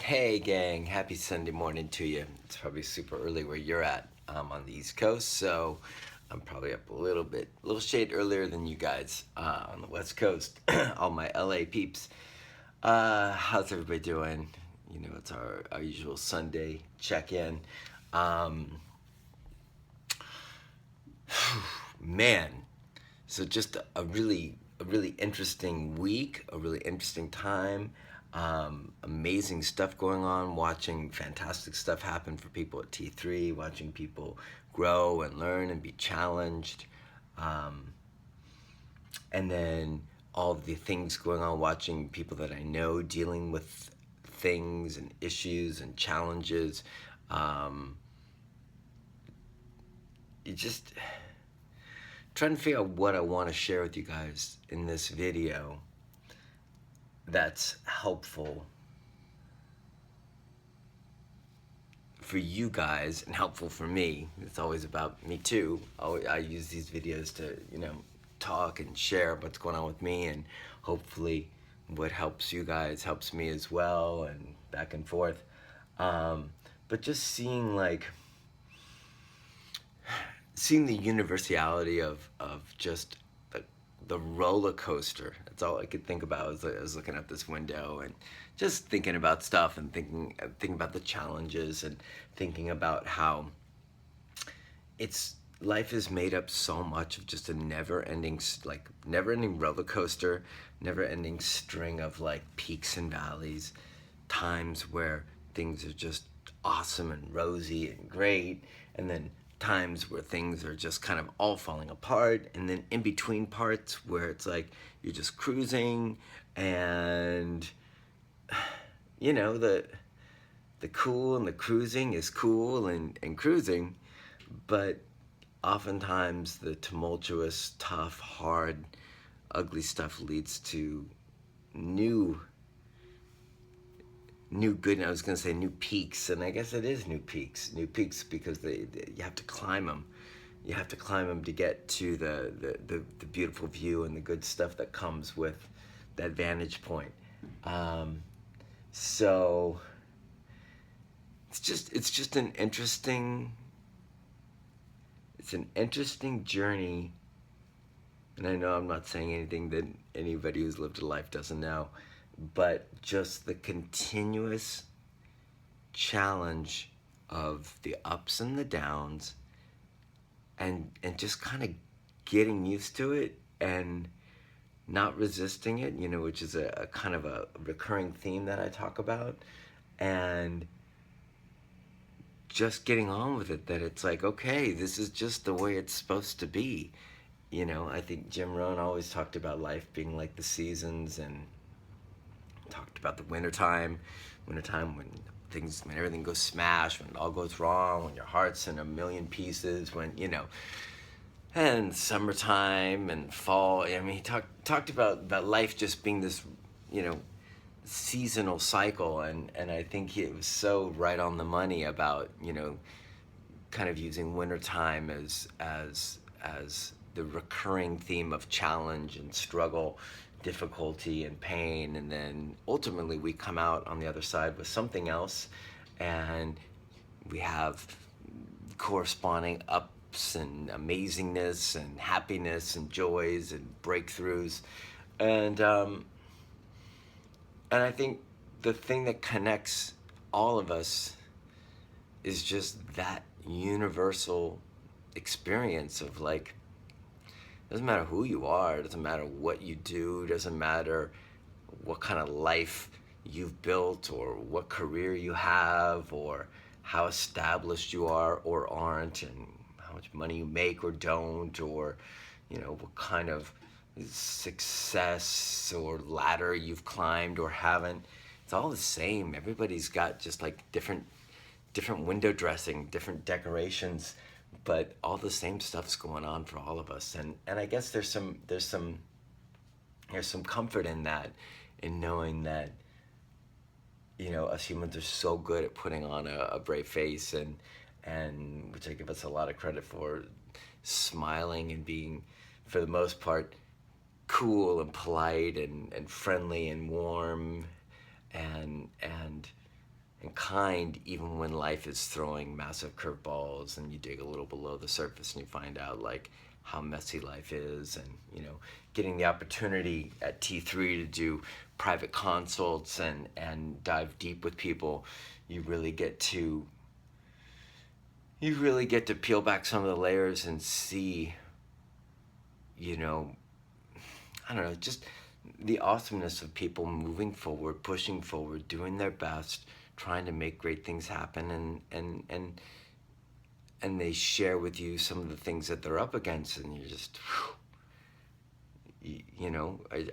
Hey gang, happy Sunday morning to you. It's probably super early where you're at. I'm on the East Coast, so I'm probably up a little shade earlier than you guys on the West Coast. All my LA peeps. How's everybody doing? You know, it's our usual Sunday check-in. Um, man, so just a really interesting week, a really interesting time. Amazing stuff going on. Watching fantastic stuff happen for people at T3. Watching people grow and learn and be challenged. Um, and then all of the things going on. Watching people that I know dealing with things and issues and challenges. Um, you just trying to figure out what I want to share with you guys in this video that's helpful for you guys and helpful for me. It's always about me too. I use these videos to, talk and share what's going on with me, and hopefully what helps you guys helps me as well, and back and forth. But just seeing the universality of just the roller coaster. That's all I could think about as I was looking out this window and just thinking about stuff and thinking about the challenges and thinking about how life is made up so much of just a never-ending roller coaster, never-ending string of like peaks and valleys, times where things are just awesome and rosy and great, and then times where things are just kind of all falling apart, and then in between parts where it's like you're just cruising, and the cool and the cruising is cool and cruising, but oftentimes the tumultuous, tough, hard, ugly stuff leads to new good. I was gonna say new peaks, and I guess it is new peaks because you have to climb them. You have to climb them to get to the beautiful view and the good stuff that comes with that vantage point. So it's just an interesting journey, and I know I'm not saying anything that anybody who's lived a life doesn't know, but just the continuous challenge of the ups and the downs, and just kind of getting used to it and not resisting it, which is a kind of a recurring theme that I talk about, and just getting on with it, that it's like, okay, this is just the way it's supposed to be. I think Jim Rohn always talked about life being like the seasons, and talked about the wintertime when everything goes smash, when it all goes wrong, when your heart's in a million pieces, and summertime and fall. I mean, he talked about that life just being this, seasonal cycle, and I think it was so right on the money about, kind of using wintertime as the recurring theme of challenge and struggle, difficulty and pain, and then ultimately we come out on the other side with something else, and we have corresponding ups and amazingness and happiness and joys and breakthroughs, and I think the thing that connects all of us is just that universal experience of like, doesn't matter who you are, doesn't matter what you do, doesn't matter what kind of life you've built or what career you have or how established you are or aren't, and how much money you make or don't, or what kind of success or ladder you've climbed or haven't. It's all the same. Everybody's got just like different window dressing, different decorations, but all the same stuff's going on for all of us. And I guess there's some comfort in that, in knowing that us humans are so good at putting on a brave face, and which I give us a lot of credit for, smiling and being, for the most part, cool and polite and friendly and warm, and and kind even when life is throwing massive curveballs and you dig a little below the surface and you find out like how messy life is. And getting the opportunity at T3 to do private consults and dive deep with people, you really get to peel back some of the layers and see, I don't know, just the awesomeness of people moving forward, pushing forward, doing their best, trying to make great things happen, and they share with you some of the things that they're up against, and you're just,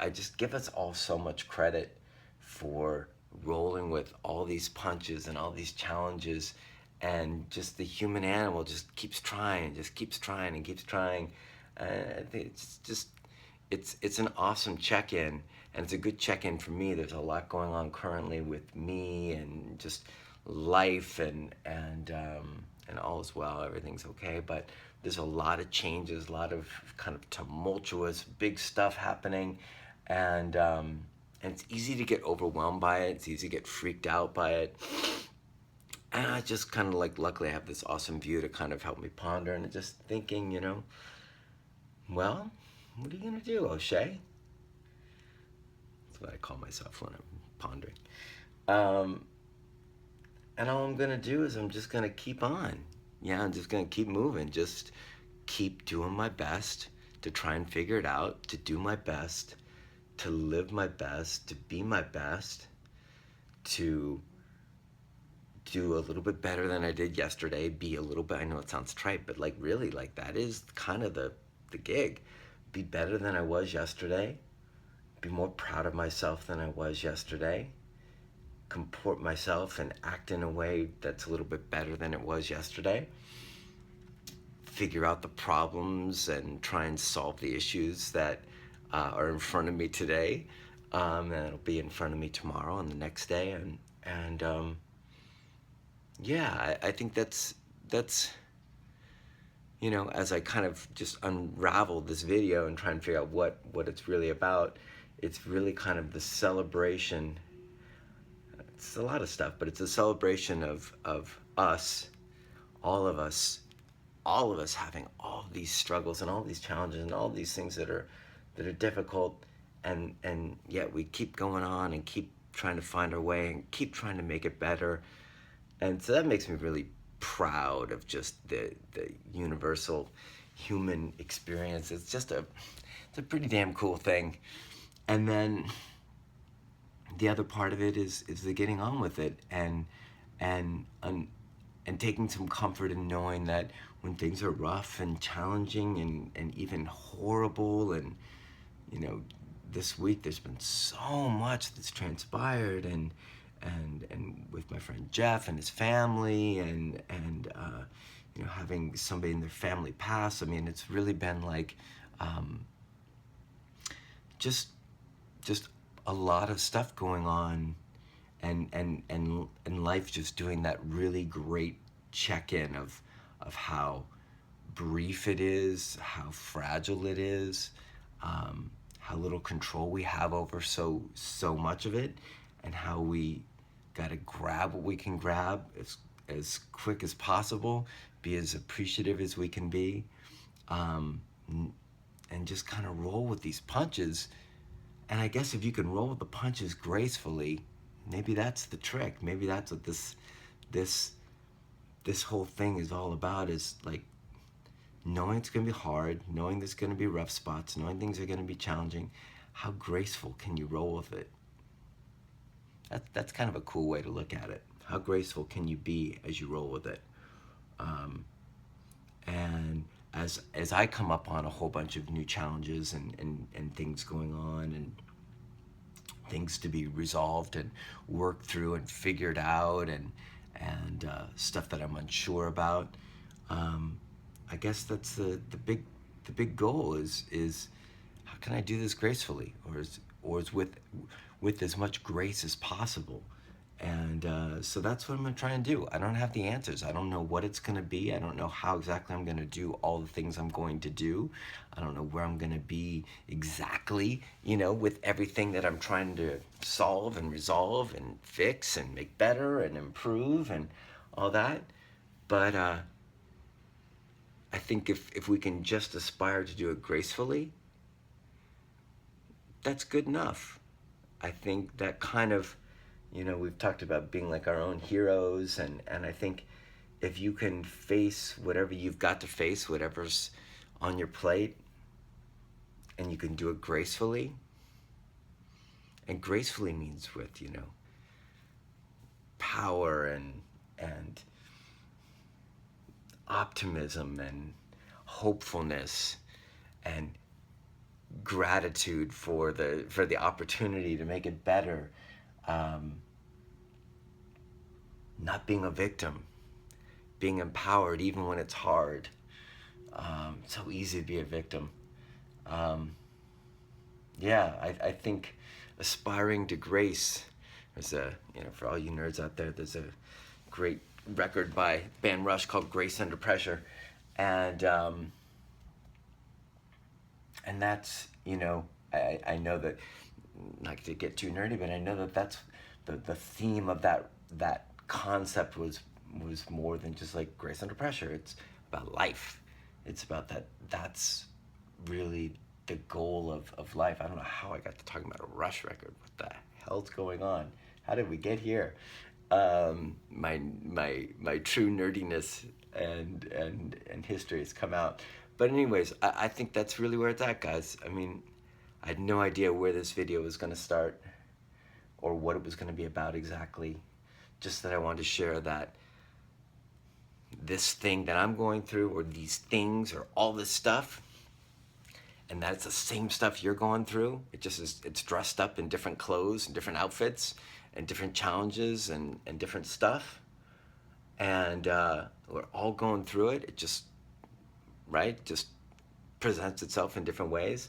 I just give us all so much credit for rolling with all these punches and all these challenges, and just the human animal just keeps trying and keeps trying. I think it's just, it's an awesome check-in, and it's a good check-in for me. There's a lot going on currently with me and just life, and all is well. Everything's okay, but there's a lot of changes, a lot of kind of tumultuous, big stuff happening, and it's easy to get overwhelmed by it. It's easy to get freaked out by it. And I just kind of luckily I have this awesome view to kind of help me ponder, and just thinking, well, what are you gonna do, O'Shea? That's what I call myself when I'm pondering. And all I'm gonna do is I'm just gonna keep on. Yeah, I'm just gonna keep moving. Just keep doing my best to try and figure it out, to do my best, to live my best, to be my best, to do a little bit better than I did yesterday, be a little bit, I know it sounds trite, but really, that is kind of the gig. Be better than I was yesterday, be more proud of myself than I was yesterday, comport myself and act in a way that's a little bit better than it was yesterday, figure out the problems and try and solve the issues that are in front of me today, and it'll be in front of me tomorrow and the next day, and yeah, I think that's as I kind of just unravel this video and try and figure out what it's really about, it's really kind of the celebration. It's a lot of stuff, but it's a celebration of us, all of us having all these struggles and all these challenges and all these things that are difficult, and yet we keep going on and keep trying to find our way and keep trying to make it better. And so that makes me really proud of just the universal human experience. It's just it's a pretty damn cool thing. And then the other part of it is the getting on with it, and taking some comfort in knowing that when things are rough and challenging and even horrible, and this week there's been so much that's transpired, and with my friend Jeff and his family, and having somebody in their family pass. I mean, it's really been like just a lot of stuff going on, and life just doing that really great check-in of how brief it is, how fragile it is, how little control we have over so much of it, and how we gotta grab what we can grab as quick as possible, be as appreciative as we can be, and just kind of roll with these punches. And I guess if you can roll with the punches gracefully, maybe that's the trick. Maybe that's what this whole thing is all about, is like knowing it's gonna be hard, knowing there's gonna be rough spots, knowing things are gonna be challenging. How graceful can you roll with it? That's kind of a cool way to look at it. How graceful can you be as you roll with it? And as I come up on a whole bunch of new challenges and things going on, and things to be resolved and worked through and figured out, and stuff that I'm unsure about, I guess that's the big goal is how can I do this gracefully, or is with as much grace as possible, And so that's what I'm going to try and do. I don't have the answers. I don't know what it's going to be. I don't know how exactly I'm going to do all the things I'm going to do. I don't know where I'm going to be exactly, with everything that I'm trying to solve and resolve and fix and make better and improve and all that. But I think if we can just aspire to do it gracefully, that's good enough. I think that kind of, we've talked about being like our own heroes, and I think if you can face whatever you've got to face, whatever's on your plate, and you can do it gracefully, and gracefully means with, power and optimism and hopefulness and gratitude for the opportunity to make it better. Not being a victim, being empowered even when it's hard. It's so easy to be a victim. I think aspiring to grace, there's for all you nerds out there, there's a great record by band Rush called Grace Under Pressure. And that's, I know that, not to get too nerdy, but I know that that's the theme of that concept was more than just like grace under pressure. It's about life. It's about that's really the goal of life. I don't know how I got to talking about a Rush record. What the hell's going on? How did we get here? My true nerdiness and history has come out. But anyways, I think that's really where it's at, guys. I mean, I had no idea where this video was going to start or what it was going to be about exactly. Just that I wanted to share that this thing that I'm going through, or these things, or all this stuff, and that it's the same stuff you're going through. It just is, it's dressed up in different clothes and different outfits and different challenges and different stuff. And we're all going through it. It just, just presents itself in different ways.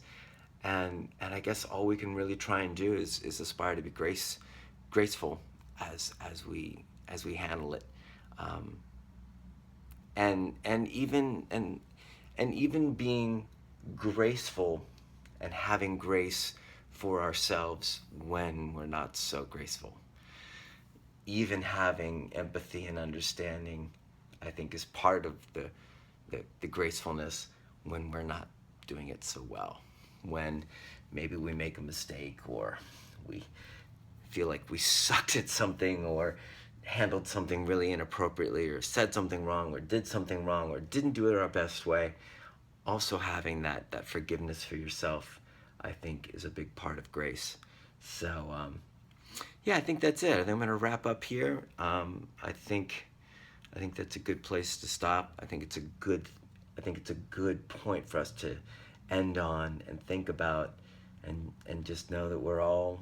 And I guess all we can really try and do is aspire to be graceful as we handle it. And even being graceful and having grace for ourselves when we're not so graceful. Even having empathy and understanding, I think, is part of the gracefulness when we're not doing it so well. When maybe we make a mistake, or we feel like we sucked at something, or handled something really inappropriately, or said something wrong, or did something wrong, or didn't do it our best way. Also having that forgiveness for yourself, I think, is a big part of grace. So I think that's it. I think I'm gonna wrap up here. I think that's a good place to stop. I think it's a good point for us to end on and think about, and just know that we're all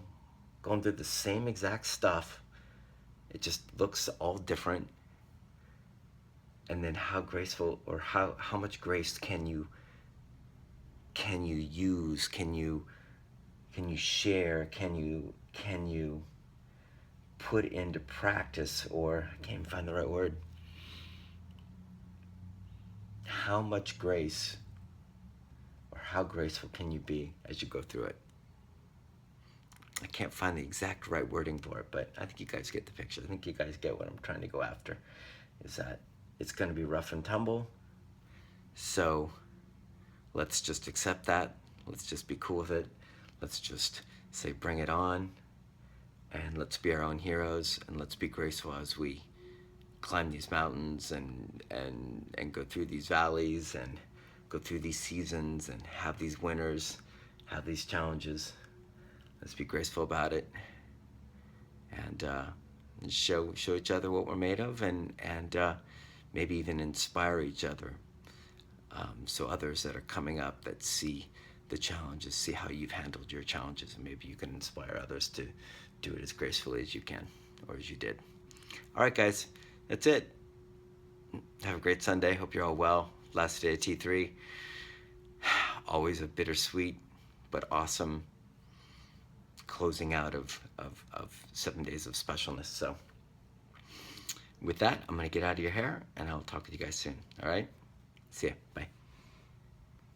going through the same exact stuff. It just looks all different. And then how graceful, or how much grace can you use? Can you share? Can you put into practice? Or I can't even find the right word. How much grace, or how graceful can you be as you go through it? I can't find the exact right wording for it, but I think you guys get the picture. I think you guys get what I'm trying to go after, is that it's going to be rough and tumble. So let's just accept that. Let's just be cool with it. Let's just say, bring it on. And let's be our own heroes, and let's be graceful as we climb these mountains and go through these valleys and go through these seasons and have these winners, have these challenges. Let's be graceful about it, and show each other what we're made of, and maybe even inspire each other. So others that are coming up that see the challenges, see how you've handled your challenges, and maybe you can inspire others to do it as gracefully as you can, or as you did. All right, guys, that's it. Have a great Sunday. Hope you're all well. Last day of T3. Always a bittersweet but awesome closing out of 7 days of specialness. So with that, I'm going to get out of your hair, and I'll talk with you guys soon. All right? See ya. Bye.